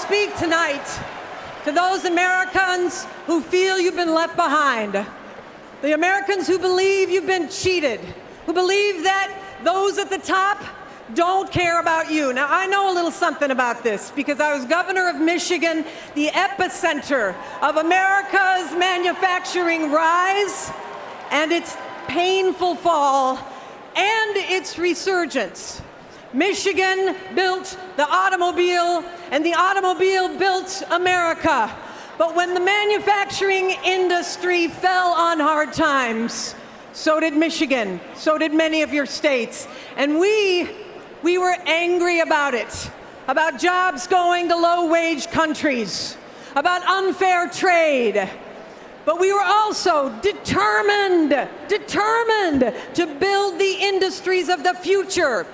speak tonight to those Americans who feel you've been left behind, the Americans who believe you've been cheated, who believe that those at the top don't care about you. Now, I know a little something about this because I was governor of Michigan, the epicenter of America's manufacturing rise and its painful fall and its resurgence. Michigan built the automobile, and the automobile built America. But when the manufacturing industry fell on hard times, so did Michigan, so did many of your states. And we were angry about it, about jobs going to low-wage countries, about unfair trade. But we were also determined to build the industries of the future.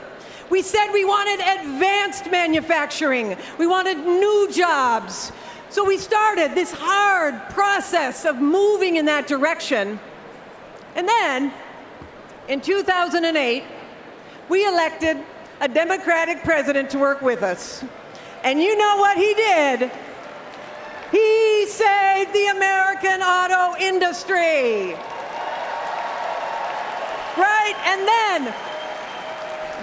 We said we wanted advanced manufacturing. We wanted new jobs. So we started this hard process of moving in that direction. And then, in 2008, we elected a Democratic president to work with us. And you know what he did? He saved the American auto industry. Right? And then,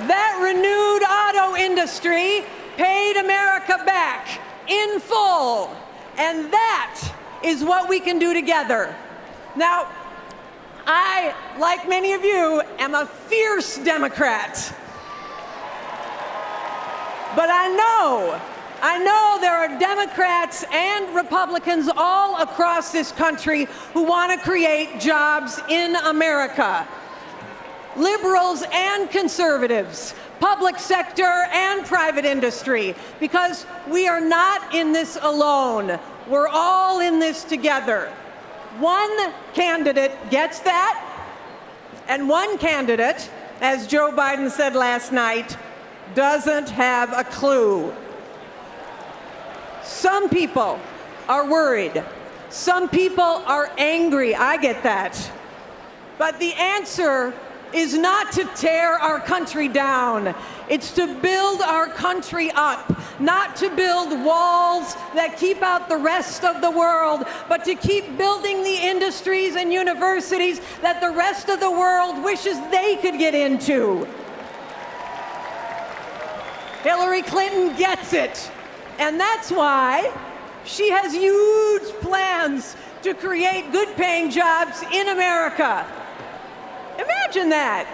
that renewed auto industry paid America back in full. And that is what we can do together. Now, I, like many of you, am a fierce Democrat. But I know there are Democrats and Republicans all across this country who want to create jobs in America. Liberals and conservatives, public sector and private industry, because we are not in this alone. We're all in this together. One candidate gets that, and one candidate, as Joe Biden said last night, doesn't have a clue. Some people are worried. Some people are angry. I get that. But the answer is not to tear our country down. It's to build our country up, not to build walls that keep out the rest of the world, but to keep building the industries and universities that the rest of the world wishes they could get into. Hillary Clinton gets it, and that's why she has huge plans to create good-paying jobs in America. Imagine that.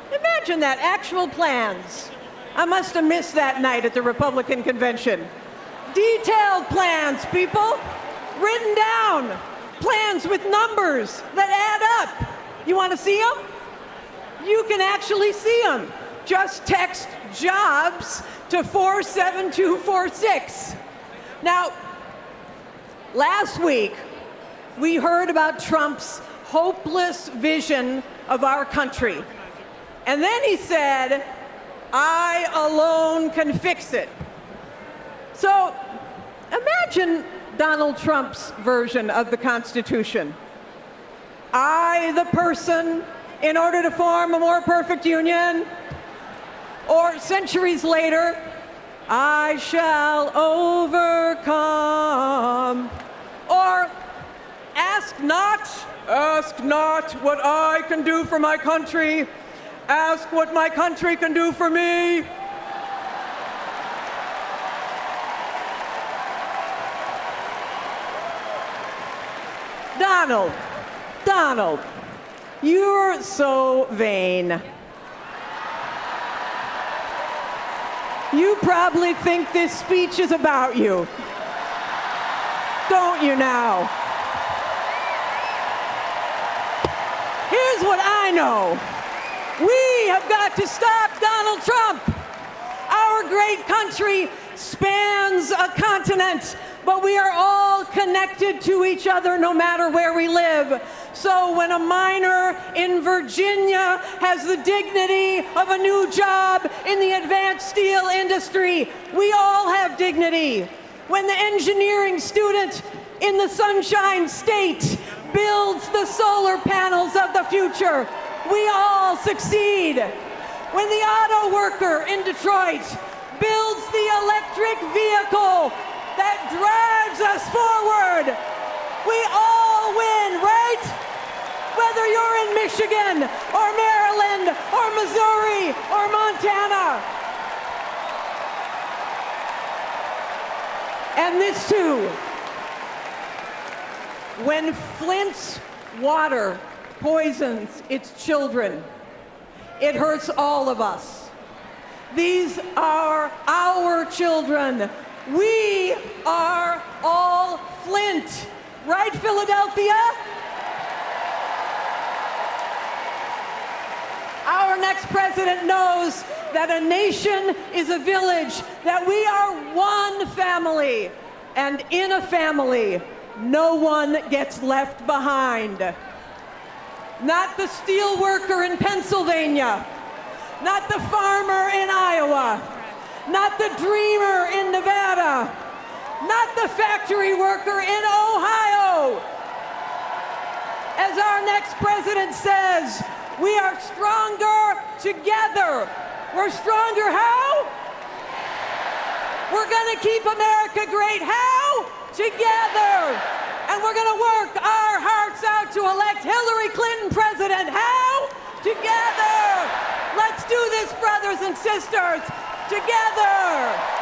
Imagine that, actual plans. I must have missed that night at the Republican convention. Detailed plans, people. Written down. Plans with numbers that add up. You want to see them? You can actually see them. Just text jobs to 47246. Now, last week, we heard about Trump's hopeless vision of our country. And then he said, I alone can fix it. So imagine Donald Trump's version of the Constitution. I, the person, in order to form a more perfect union. Or centuries later, I shall overcome. Or ask not what I can do for my country. Ask what my country can do for me. Donald, you're so vain. You probably think this speech is about you. Don't you now? Here's what I know. We have got to stop Donald Trump. Our great country spans a continent, but we are all connected to each other no matter where we live. So when a miner in Virginia has the dignity of a new job in the advanced steel industry, we all have dignity. When the engineering student in the Sunshine State builds the solar panels of the future, we all succeed. When the auto worker in Detroit builds the electric vehicle, that drives us forward. We all win, right? Whether you're in Michigan or Maryland or Missouri or Montana. And this too, when Flint's water poisons its children, it hurts all of us. These are our children. We are all Flint. Right, Philadelphia? Our next president knows that a nation is a village, that we are one family, and in a family, no one gets left behind. Not the steel worker in Pennsylvania, not the farmer in Iowa, not the dreamer in Nevada, not the factory worker in Ohio. As our next president says, we are stronger together. We're stronger how? We're gonna keep America great how? Together. And we're gonna work our hearts out to elect Hillary Clinton president how? Together. Let's do this, brothers and sisters. Together.